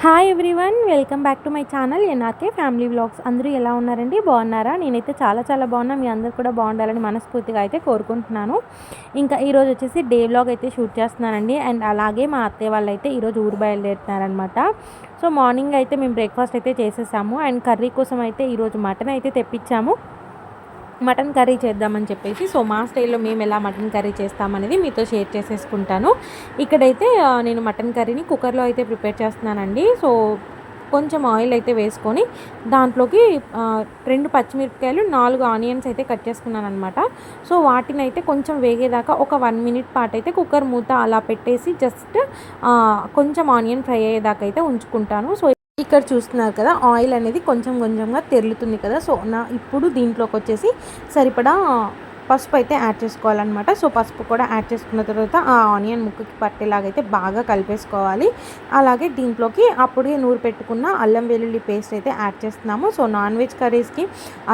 Hi everyone, welcome back to my channel NRK family vlogs. అందరూ ఎలా ఉన్నారండి? బాగున్నారా? నేనైతే చాలా చాలా బాగున్నా. మీ అందరూ కూడా బాగుండాలని మనస్ఫూర్తిగా అయితే కోరుకుంటున్నాను. ఇంకా ఈరోజు వచ్చేసి డే వ్లాగ్ అయితే షూట్ చేస్తున్నానండి. అండ్ అలాగే మా అత్తయ్య వాళ్ళు అయితే ఈరోజు ఊరు బయలుదేరుతున్నారనమాట. సో మార్నింగ్ అయితే మేము బ్రేక్ఫాస్ట్ అయితే చేసేసాము. అండ్ కర్రీ కోసం అయితే ఈరోజు మటన్ అయితే తెప్పించాము. మటన్ కర్రీ చేద్దామని చెప్పేసి, సో మా స్టైల్లో మేము ఎలా మటన్ కర్రీ చేస్తామనేది మీతో షేర్ చేసేసుకుంటాను. ఇక్కడైతే నేను మటన్ కర్రీని కుక్కర్లో అయితే ప్రిపేర్ చేస్తున్నానండి. సో కొంచెం ఆయిల్ అయితే వేసుకొని దాంట్లోకి 2 పచ్చిమిరపకాయలు, 4 ఆనియన్స్ అయితే కట్ చేసుకున్నాను అనమాట. సో వాటిని అయితే కొంచెం వేగేదాకా ఒక 1 మినిట్ పాటు అయితే కుక్కర్ మూత అలా పెట్టేసి జస్ట్ కొంచెం ఆనియన్ ఫ్రై అయ్యేదాకా అయితే ఉంచుకుంటాను. సో ఇక్కడ చూస్తున్నారు కదా, ఆయిల్ అనేది కొంచెం కొంచెంగా తెరులుతుంది కదా. సో ఇప్పుడు దీంట్లోకి వచ్చేసి సరిపడా పసుపు అయితే యాడ్ చేసుకోవాలన్నమాట. సో పసుపు కూడా యాడ్ చేసుకున్న తర్వాత ఆ ఆనియన్ ముక్కకి పట్టేలాగైతే బాగా కలిపేసుకోవాలి. అలాగే దీంట్లోకి అప్పుడే నూరు పెట్టుకున్న అల్లం వెల్లుల్లి పేస్ట్ అయితే యాడ్ చేస్తున్నాము. సో నాన్ వెజ్ కర్రీస్కి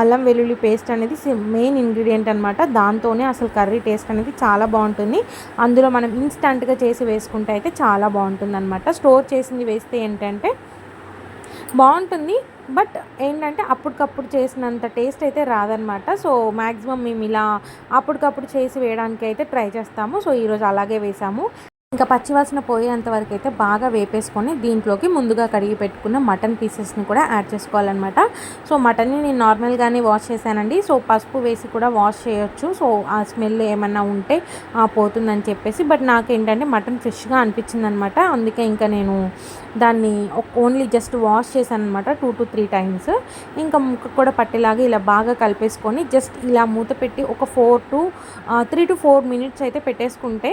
అల్లం వెల్లుల్లి పేస్ట్ అనేది మెయిన్ ఇంగ్రీడియంట్ అనమాట. దాంతోనే అసలు కర్రీ టేస్ట్ అనేది చాలా బాగుంటుంది. అందులో మనం ఇన్స్టంట్గా చేసి వేసుకుంటే అయితే చాలా బాగుంటుంది అనమాట. స్టోర్ చేసింది వేస్తే ఏంటంటే బాగుంటుంది, బట్ ఏంటంటే అప్పటికప్పుడు చేసినంత టేస్ట్ అయితే రాదనమాట. సో మ్యాక్సిమం మేము ఇలా అప్పటికప్పుడు చేసి వేయడానికి అయితే ట్రై చేస్తాము. సో ఈరోజు అలాగే వేసాము. ఇంకా పచ్చివాసన పోయేంత వరకు అయితే బాగా వేపేసుకొని దీంట్లోకి ముందుగా కడిగి పెట్టుకున్న మటన్ పీసెస్ని కూడా యాడ్ చేసుకోవాలన్నమాట. సో మటన్ని నేను నార్మల్గానే వాష్ చేశానండి. సో పసుపు వేసి కూడా వాష్ చేయొచ్చు. సో ఆ స్మెల్ ఏమన్నా ఉంటే పోతుందని చెప్పేసి, బట్ నాకేంటంటే మటన్ ఫ్రెష్గా అనిపించింది అనమాట. అందుకే ఇంకా నేను దాన్ని ఓన్లీ జస్ట్ వాష్ చేశాను అనమాట 2 to 3 టైమ్స్. ఇంకా ముక్క కూడా పట్టేలాగా ఇలా బాగా కలిపేసుకొని జస్ట్ ఇలా మూత పెట్టి ఒక 3 to 4 మినిట్స్ అయితే పెట్టేసుకుంటే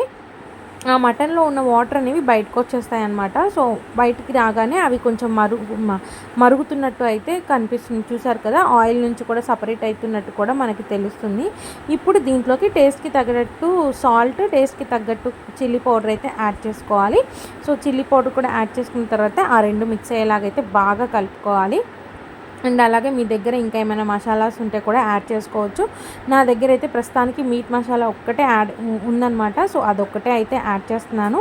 ఆ మటన్లో ఉన్న వాటర్ అనేవి బయటకు వచ్చేస్తాయి అన్నమాట. సో బయటికి రాగానే అవి కొంచెం మరుగుతున్నట్టు అయితే కనిపిస్తుంది. చూసారు కదా, ఆయిల్ నుంచి కూడా సపరేట్ అవుతున్నట్టు కూడా మనకి తెలుస్తుంది. ఇప్పుడు దీంట్లోకి టేస్ట్కి తగ్గట్టు సాల్ట్, టేస్ట్కి తగ్గట్టు చిల్లీ పౌడర్ అయితే యాడ్ చేసుకోవాలి. సో చిల్లీ పౌడర్ కూడా యాడ్ చేసుకున్న తర్వాత ఆ రెండు మిక్స్ అయ్యేలాగైతే బాగా కలుపుకోవాలి. అండ్ అలాగే మీ దగ్గర ఇంకా ఏమైనా మసాలాస్ ఉంటే కూడా యాడ్ చేసుకోవచ్చు. నా దగ్గర అయితే ప్రస్తుతానికి మీట్ మసాలా ఒక్కటే యాడ్ ఉందన్నమాట. సో అదొక్కటే అయితే యాడ్ చేస్తున్నాను.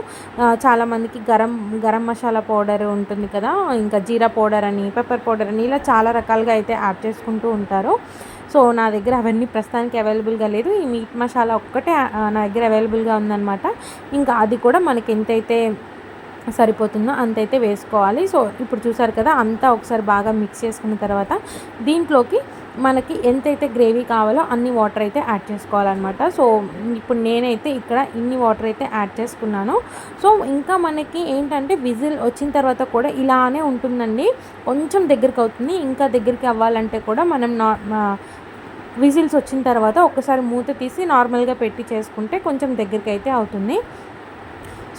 చాలామందికి గరం మసాలా పౌడర్ ఉంటుంది కదా, ఇంకా జీరా పౌడర్ అని, పెప్పర్ పౌడర్ అని, ఇలా చాలా రకాలుగా అయితే యాడ్ చేసుకుంటూ ఉంటారు. సో నా దగ్గర అవన్నీ ప్రస్తుతానికి అవైలబుల్గా లేదు. ఈ మీట్ మసాలా ఒక్కటే నా దగ్గర అవైలబుల్గా ఉందన్నమాట. ఇంకా అది కూడా మనకి ఎంతైతే సరిపోతుందో అంతైతే వేసుకోవాలి. సో ఇప్పుడు చూసారు కదా, అంతా ఒకసారి బాగా మిక్స్ చేసుకున్న తర్వాత దీంట్లోకి మనకి ఎంతైతే గ్రేవీ కావాలో అన్ని వాటర్ అయితే యాడ్ చేసుకోవాలన్నమాట. సో ఇప్పుడు నేనైతే ఇక్కడ ఇన్ని వాటర్ అయితే యాడ్ చేసుకున్నాను. సో ఇంకా మనకి ఏంటంటే విజిల్ వచ్చిన తర్వాత కూడా ఇలానే ఉంటుందండి. కొంచెం దగ్గరికి అవుతుంది. ఇంకా దగ్గరికి అవ్వాలంటే కూడా మనం విజిల్స్ వచ్చిన తర్వాత ఒకసారి మూత తీసి నార్మల్గా పెట్టి చేసుకుంటే కొంచెం దగ్గరికి అయితే అవుతుంది.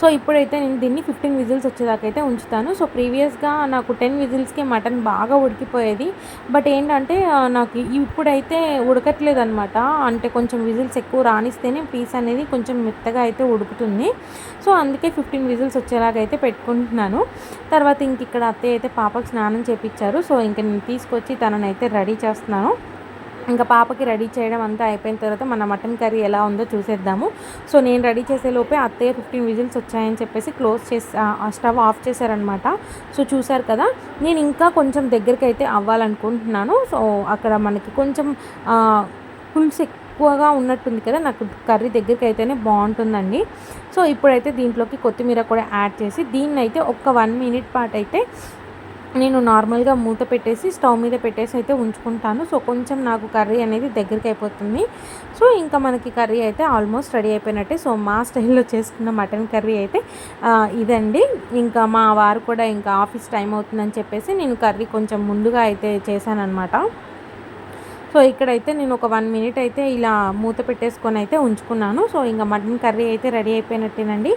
సో ఇప్పుడైతే నేను దీన్ని 15 విజిల్స్ వచ్చేదాకా అయితే ఉంచుతాను. సో ప్రీవియస్గా నాకు 10 విజిల్స్కి మటన్ బాగా ఉడికిపోయేది. బట్ ఏంటంటే నాకు ఇప్పుడైతే ఉడకట్లేదు అనమాట. అంటే కొంచెం విజిల్స్ ఎక్కువ రానిస్తేనే పీస్ అనేది కొంచెం మెత్తగా అయితే ఉడుకుతుంది. సో అందుకే 15 విజిల్స్ వచ్చేలాగా అయితే పెట్టుకుంటున్నాను. తర్వాత ఇంక ఇక్కడ అత్తయ్య అయితే పాపకు స్నానం చేపించారు. సో ఇంక నేను తీసుకొచ్చి తననైతే రెడీ చేస్తున్నాను. ఇంకా పాపకి రెడీ చేయడం అంతా అయిపోయిన తర్వాత మన మటన్ కర్రీ ఎలా ఉందో చూసేద్దాము. సో నేను రెడీ చేసే లోపే అత్తయ్య 15 విజిల్స్ వచ్చాయని చెప్పేసి క్లోజ్ చేసి స్టవ్ ఆఫ్ చేశారనమాట. సో చూసారు కదా, నేను ఇంకా కొంచెం దగ్గరికి అయితే అవ్వాలనుకుంటున్నాను. సో అక్కడ మనకి కొంచెం పులుసు ఎక్కువగా ఉన్నట్టుంది కదా, నాకు కర్రీ దగ్గరికి అయితేనే బాగుంటుందండి. సో ఇప్పుడైతే దీంట్లోకి కొత్తిమీర కూడా యాడ్ చేసి దీన్నైతే ఒక 1 మినిట్ పాటు అయితే నేను నార్మల్గా మూత పెట్టేసి స్టవ్ మీద పెట్టేసి అయితే ఉంచుకుంటాను. సో కొంచెం నాకు కర్రీ అనేది దగ్గరికి అయిపోతుంది. సో ఇంకా మనకి కర్రీ అయితే ఆల్మోస్ట్ రెడీ అయిపోయినట్టే. సో మా స్టైల్లో చేసుకున్న మటన్ కర్రీ అయితే ఇదండి. ఇంకా మా వారు కూడా ఇంకా ఆఫీస్ టైం అవుతుందని చెప్పేసి నేను కర్రీ కొంచెం ముందుగా అయితే చేశానన్నమాట. సో ఇక్కడైతే నేను ఒక 1 మినిట్ అయితే ఇలా మూత పెట్టేసుకొని అయితే ఉంచుకున్నాను. సో ఇంకా మటన్ కర్రీ అయితే రెడీ అయిపోయినట్టేనండి.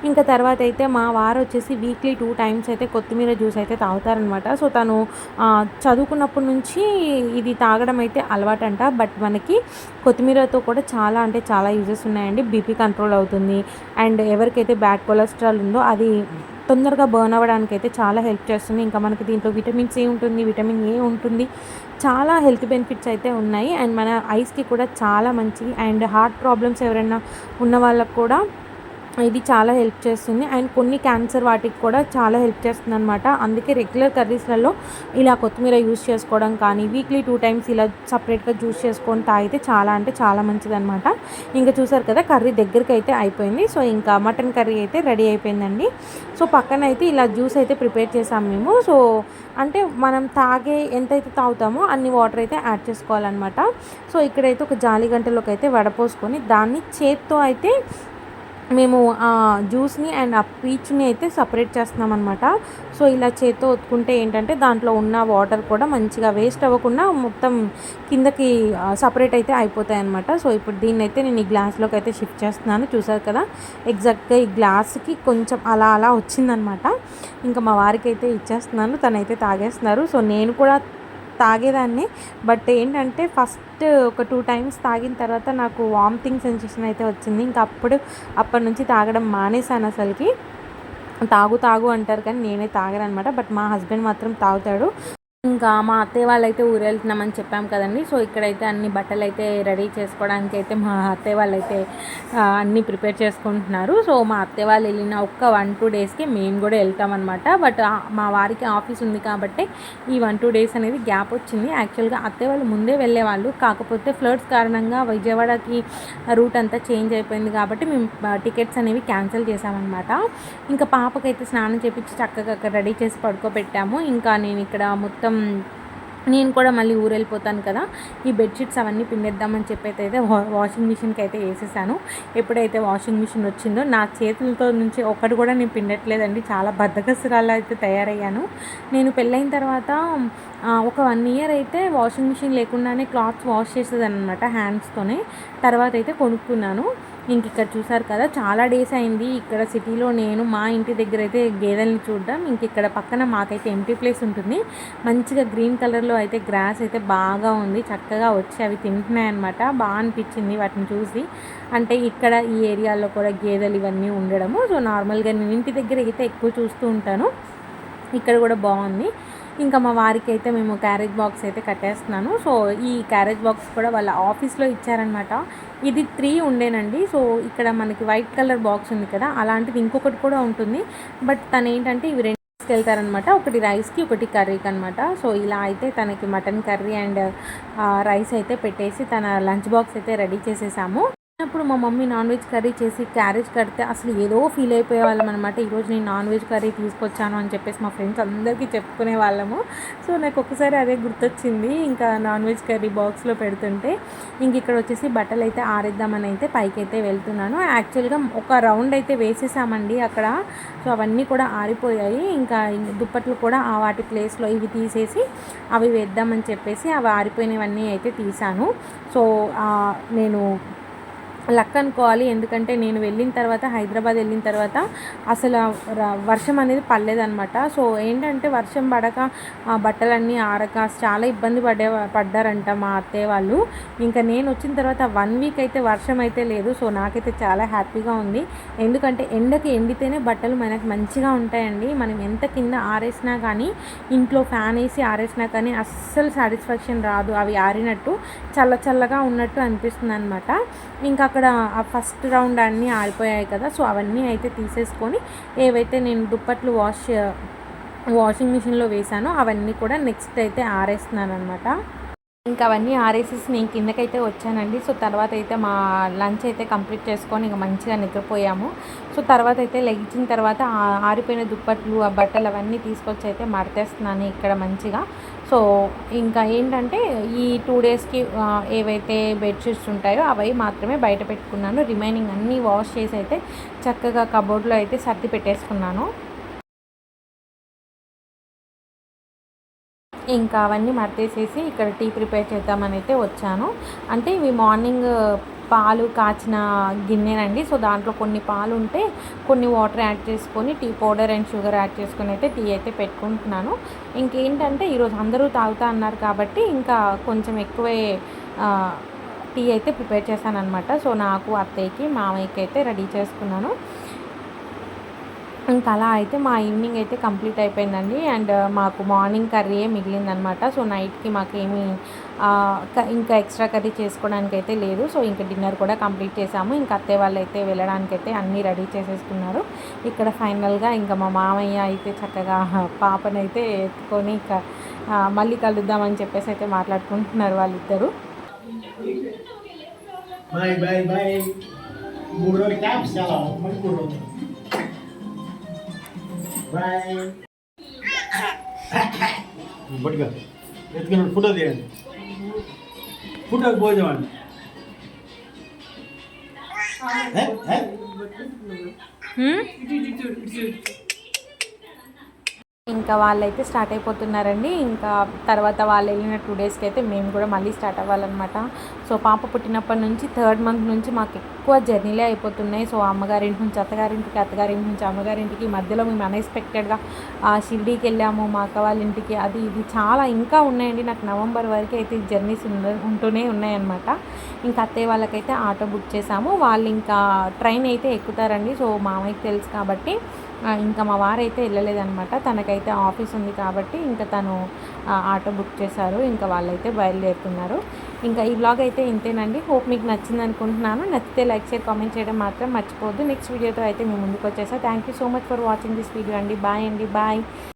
ఇంకా తర్వాత అయితే మా వారు వచ్చేసి వీక్లీ 2 టైమ్స్ అయితే కొత్తిమీర జ్యూస్ అయితే తాగుతారనమాట. సో తను చదువుకున్నప్పటి నుంచి ఇది తాగడం అయితే అలవాటంట. బట్ మనకి కొత్తిమీరతో కూడా చాలా అంటే చాలా యూజెస్ ఉన్నాయండి. బీపీ కంట్రోల్ అవుతుంది. అండ్ ఎవరికైతే బ్యాడ్ కొలెస్ట్రాల్ ఉందో అది తొందరగా బర్న్ అవ్వడానికి అయితే చాలా హెల్ప్ చేస్తుంది. ఇంకా మనకి దీంట్లో విటమిన్ సి ఉంటుంది, విటమిన్ ఏ ఉంటుంది, చాలా హెల్త్ బెనిఫిట్స్ అయితే ఉన్నాయి. అండ్ మన ఐస్కి కూడా చాలా మంచిది. అండ్ హార్ట్ ప్రాబ్లమ్స్ ఎవరైనా ఉన్న వాళ్ళకు కూడా ఇది చాలా హెల్ప్ చేస్తుంది. అండ్ కొన్ని క్యాన్సర్ వాటికి కూడా చాలా హెల్ప్ చేస్తుందనమాట. అందుకే రెగ్యులర్ కర్రీస్‌లలో ఇలా కొత్తిమీర యూజ్ చేసుకోవడం కానీ, వీక్లీ 2 టైమ్స్ ఇలా సపరేట్‌గా జ్యూస్ చేసుకొని తాగితే చాలా అంటే చాలా మంచిదనమాట. ఇంక చూసారు కదా, కర్రీ దగ్గరికైతే అయిపోయింది. సో, ఇంకా మటన్ కర్రీ అయితే రెడీ అయిపోయిందండి. సో, పక్కనైతే ఇలా జ్యూస్ అయితే ప్రిపేర్ చేసాం మేము. సో, అంటే మనం ఎంతైతే తాగుతామో అన్ని వాటర్ అయితే యాడ్ చేసుకోవాలనమాట. సో, ఇక్కడైతే ఒక జాలి గంటలోకి అయితే వడపోసుకొని దాన్ని చేత్తో అయితే మేము ఆ జ్యూస్‌ని అండ్ ఆ పీచుని అయితే సపరేట్ చేస్తున్నామనమాట. సో, ఇలా చేత్తో ఒత్తుకుంటే ఏంటంటే దాంట్లో ఉన్న వాటర్ కూడా మంచిగా వేస్ట్ అవ్వకుండా మొత్తం కిందకి సపరేట్ అయితే అయిపోతాయన్నమాట. సో, ఇప్పుడు దీన్నైతే నేను ఈ గ్లాస్‌లోకి అయితే షిఫ్ట్ చేస్తున్నాను. చూసారు కదా, ఎగ్జాక్ట్‌గా ఈ గ్లాస్‌కి కొంచెం అలా అలా వచ్చిందనమాట. ఇంకా మా వారికైతే ఇచ్చేస్తున్నాను. తనైతే తాగేస్తున్నారు. సో, నేను కూడా తాగేదాన్ని. బట్ ఏంటంటే ఫస్ట్ ఒక 2 టైమ్స్ తాగిన తర్వాత నాకు వామిటింగ్ సెన్సేషన్ అయితే వచ్చింది. ఇంకా అప్పటి నుంచి తాగడం మానేశాను అసలకి. తాగు అంటారు కానీ నేనే తాగననమాట. బట్ మా హస్బెండ్ మాత్రం తాగుతాడు. ఇంకా మా అత్తయ్య వాళ్ళైతే ఊరెళ్తున్నామని చెప్పాం కదండీ. సో, ఇక్కడైతే అన్ని బట్టలైతే రెడీ చేసుకోవడానికైతే మా అత్తయ్య వాళ్ళైతే అన్నీ ప్రిపేర్ చేసుకుంటున్నారు. సో, మా అత్తయ్య వాళ్ళు వెళ్ళిన ఒక్క 1-2 డేస్‌కి మేము కూడా వెళ్తామన్నమాట. బట్ మా వారికి ఆఫీస్ ఉంది కాబట్టి ఈ 1-2 డేస్ అనేది గ్యాప్ వచ్చింది. యాక్చువల్‌గా అత్తయ్య వాళ్ళు ముందే వెళ్ళేవాళ్ళు. కాకపోతే ఫ్లడ్స్ కారణంగా విజయవాడకి రూట్ అంతా చేంజ్ అయిపోయింది కాబట్టి మేము టికెట్స్ అనేవి క్యాన్సిల్ చేసామన్నమాట. ఇంకా పాపకైతే స్నానం చేపించి చక్కగా అక్కడ రెడీ చేసి పడుకోబెట్టాము. ఇంకా నేను ఇక్కడ మొత్తం నేను కూడా మళ్ళీ ఊరెళ్ళిపోతాను కదా, ఈ బెడ్షీట్స్ అవన్నీ పిండేద్దామని చెప్పి అయితే వాషింగ్ మిషన్కి అయితే వేసేసాను. ఎప్పుడైతే వాషింగ్ మిషన్ వచ్చిందో నా చేతులతో నుంచి ఒకటి కూడా నేను పిండట్లేదండి. చాలా బద్ధకస్తురాలు అయితే తయారయ్యాను. నేను పెళ్ళైన తర్వాత ఒక 1 ఇయర్ అయితే వాషింగ్ మిషన్ లేకుండానే క్లాత్స్ వాష్ చేసేదాన్ని అనమాట హ్యాండ్స్తోనే. తర్వాత అయితే కొనుక్కున్నాను. ఇక్కడ చూసారు కదా, చాలా డేస్ అయింది ఇక్కడ సిటీలో నేను మా ఇంటి దగ్గర అయితే గేదెల్ని చూడడం. ఇక్కడ పక్కన మాకైతే ఎంటీ ప్లేస్ ఉంటుంది. మంచిగా గ్రీన్ కలర్లో అయితే గ్రాస్ అయితే బాగా ఉంది. చక్కగా వచ్చి అవి తింటున్నాయి అనమాట. బాగా అనిపించింది వాటిని చూసి. అంటే ఇక్కడ ఈ ఏరియాలో కూడా గేదెలు ఇవన్నీ ఉండడము. సో, నార్మల్గా నేను ఇంటి దగ్గర అయితే ఎక్కువ చూస్తూ ఉంటాను. ఇక్కడ కూడా బాగుంది. ఇంకా మా వారికి అయితే మేము క్యారేజ్ బాక్స్ అయితే కట్టేస్తున్నాను. సో, ఈ క్యారేజ్ బాక్స్ కూడా వాళ్ళ ఆఫీస్లో ఇచ్చారనమాట. ఇది 3 ఉండేనండి. సో, ఇక్కడ మనకి వైట్ కలర్ బాక్స్ ఉంది కదా, అలాంటిది ఇంకొకటి కూడా ఉంటుంది. బట్ తను ఏంటంటే ఇవి 2 తీసుకెళ్తారనమాట. ఒకటి రైస్కి, ఒకటి కర్రీకి అనమాట. సో, ఇలా అయితే తనకి మటన్ కర్రీ అండ్ రైస్ అయితే పెట్టేసి తన లంచ్ బాక్స్ అయితే రెడీ చేసేసాము. అప్పుడు మా మమ్మీ నాన్ వెజ్ కర్రీ చేసి క్యారేజ్ కడితే అసలు ఏదో ఫీల్ అయిపోయే వాళ్ళం అనమాట. ఈరోజు నేను నాన్ వెజ్ కర్రీ తీసుకొచ్చాను అని చెప్పేసి మా ఫ్రెండ్స్ అందరికీ చెప్పుకునే వాళ్ళము. సో, నాకు ఒక్కసారి అదే గుర్తొచ్చింది ఇంకా నాన్ వెజ్ కర్రీ బాక్స్లో పెడుతుంటే. ఇక్కడ వచ్చేసి బట్టలు అయితే ఆరేద్దామని అయితే పైకి అయితే వెళ్తున్నాను. యాక్చువల్గా ఒక రౌండ్ అయితే వేసేసామండి అక్కడ. సో, అవన్నీ కూడా ఆరిపోయాయి. ఇంకా దుప్పట్లు కూడా వాటి ప్లేస్లో ఇవి తీసేసి అవి వేద్దామని చెప్పేసి అవి ఆరిపోయినవన్నీ అయితే తీసాను. సో, నేను లక్ అనుకోవాలి. ఎందుకంటే నేను వెళ్ళిన తర్వాత, హైదరాబాద్ వెళ్ళిన తర్వాత అసలు వర్షం అనేది పడలేదనమాట. సో, ఏంటంటే వర్షం పడక బట్టలన్నీ ఆరక చాలా ఇబ్బంది పడ్డారంట మా అత్తయ్య వాళ్ళు. ఇంకా నేను వచ్చిన తర్వాత 1 వీక్ అయితే వర్షం అయితే లేదు. సో, నాకైతే చాలా హ్యాపీగా ఉంది. ఎందుకంటే ఎండకి ఎండితేనే బట్టలు మనకు మంచిగా ఉంటాయండి. మనం ఎంత కింద ఆరేసినా కానీ, ఇంట్లో ఫ్యాన్ వేసి ఆరేసినా కానీ అస్సలు సాటిస్ఫాక్షన్ రాదు. అవి ఆరినట్టు చల్లగా ఉన్నట్టు అనిపిస్తుంది అనమాట. ఇంకా అక్కడ ఆ ఫస్ట్ రౌండ్ అన్నీ ఆరిపోయాయి కదా. సో, అవన్నీ అయితే తీసేసుకొని ఏవైతే నేను దుప్పట్లు వాషింగ్ మిషన్లో వేసానో అవన్నీ కూడా నెక్స్ట్ అయితే ఆరేస్తున్నాను అనమాట. ఇంకా అవన్నీ ఆరేసేసి నేను కిందకైతే వచ్చానండి. సో, తర్వాత అయితే మా లంచ్ అయితే కంప్లీట్ చేసుకొని ఇంకా మంచిగా నిద్రపోయాము. సో, తర్వాత అయితే లెగిచిన తర్వాత ఆరిపోయిన దుప్పట్లు ఆ బట్టలు అవన్నీ తీసుకొచ్చి అయితే మడతేస్తున్నాను ఇక్కడ మంచిగా. సో, ఇంకా ఏంటంటే ఈ 2 డేస్కి ఏవైతే బెడ్షీట్స్ ఉంటాయో అవి మాత్రమే బయట పెట్టుకున్నాను. రిమైనింగ్ అన్నీ వాష్ చేసి అయితే చక్కగా కబోర్డ్లో అయితే సర్ది పెట్టేసుకున్నాను. ఇంకా అవన్నీ మడతేసేసి ఇక్కడ టీ ప్రిపేర్ చేద్దామని అయితే వచ్చాను. అంటే ఇవి మార్నింగ్ పాలు కాచిన గిన్నెనండి. సో, దాంట్లో కొన్ని పాలు ఉంటే కొన్ని వాటర్ యాడ్ చేసుకొని tea powder and sugar add చేసుకొని అయితే టీ అయితే పెట్టుకుంటున్నాను. ఇంకేంటంటే ఈరోజు అందరూ తాగుతా అన్నారు కాబట్టి ఇంకా కొంచెం ఎక్కువే టీ అయితే ప్రిపేర్ చేశాను అనమాట. సో, నాకు, అత్తయ్యకి, మామయ్యకి అయితే రెడీ చేసుకున్నాను. ఇంకా అలా అయితే మా ఈవినింగ్ అయితే కంప్లీట్ అయిపోయిందండి. అండ్ మాకు మార్నింగ్ కర్రీయే మిగిలిందనమాట. సో నైట్కి మాకేమీ ఇంకా ఎక్స్ట్రా కర్రీ చేసుకోవడానికి అయితే లేదు. సో ఇంకా డిన్నర్ కూడా కంప్లీట్ చేసాము. ఇంకా అత్తయ్య వాళ్ళు అయితే వెళ్ళడానికైతే అన్నీ రెడీ చేసేసుకున్నారు. ఇక్కడ ఫైనల్గా ఇంకా మా మామయ్య అయితే చక్కగా పాపనైతే ఎత్తుకొని ఇంకా మళ్ళీ కలుద్దామని చెప్పేసి అయితే మాట్లాడుకుంటున్నారు వాళ్ళిద్దరూ. బాయ్ బాయ్ బాయ్ 3 రోజులు క్యాంప్స్ చాలా మళ్ళీ 3 రోజులు బాయ్ బట్టిగా ఎత్తుకుని ఫోటో తీయండి ఫోటోకి పోదామండి ఇంకా వాళ్ళైతే స్టార్ట్ అయిపోతున్నారండి. ఇంకా తర్వాత వాళ్ళు వెళ్ళిన 2 డేస్కి అయితే మేము కూడా మళ్ళీ స్టార్ట్ అవ్వాలన్నమాట. సో పాప పుట్టినప్పటి నుంచి 3rd మంత్ నుంచి మాకు ఎక్కువ జర్నీలే అయిపోతున్నాయి. సో అమ్మగారింటి నుంచి అత్తగారింటికి, అత్తగారింటి నుంచి అమ్మగారింటికి, మధ్యలో మేము అన్ఎక్స్పెక్టెడ్గా షిరిడీకి వెళ్ళాము మా అక్క వాళ్ళ ఇంటికి. అది ఇది చాలా ఇంకా ఉన్నాయండి. నాకు నవంబర్ వరకు అయితే జర్నీస్ ఉంటూనే ఉన్నాయన్నమాట. ఇంకా అత్తయ్య వాళ్ళకైతే ఆటో బుక్ చేసాము. వాళ్ళు ఇంకా ట్రైన్ అయితే ఎక్కుతారండి. సో మామయ్యకి తెలుసు కాబట్టి ఇంకా మా వారైతే వెళ్ళలేదనమాట. తనకైతే ఆఫీస్ ఉంది కాబట్టి ఇంకా తను ఆటో బుక్ చేశారు. ఇంకా వాళ్ళైతే బయలుదేరుతున్నారు. ఇంకా ఈ వ్లాగ్ అయితే ఇంతేనండి. హోప్ మీకు నచ్చింది అనుకుంటున్నాను. నచ్చితే లైక్, షేర్, కామెంట్ చేయడం మాత్రం మర్చిపోవద్దు. నెక్స్ట్ వీడియోతో అయితే మేము ముందుకు వచ్చేసా. Thank you so much for watching this video అండి. బాయ్ అండి. బాయ్.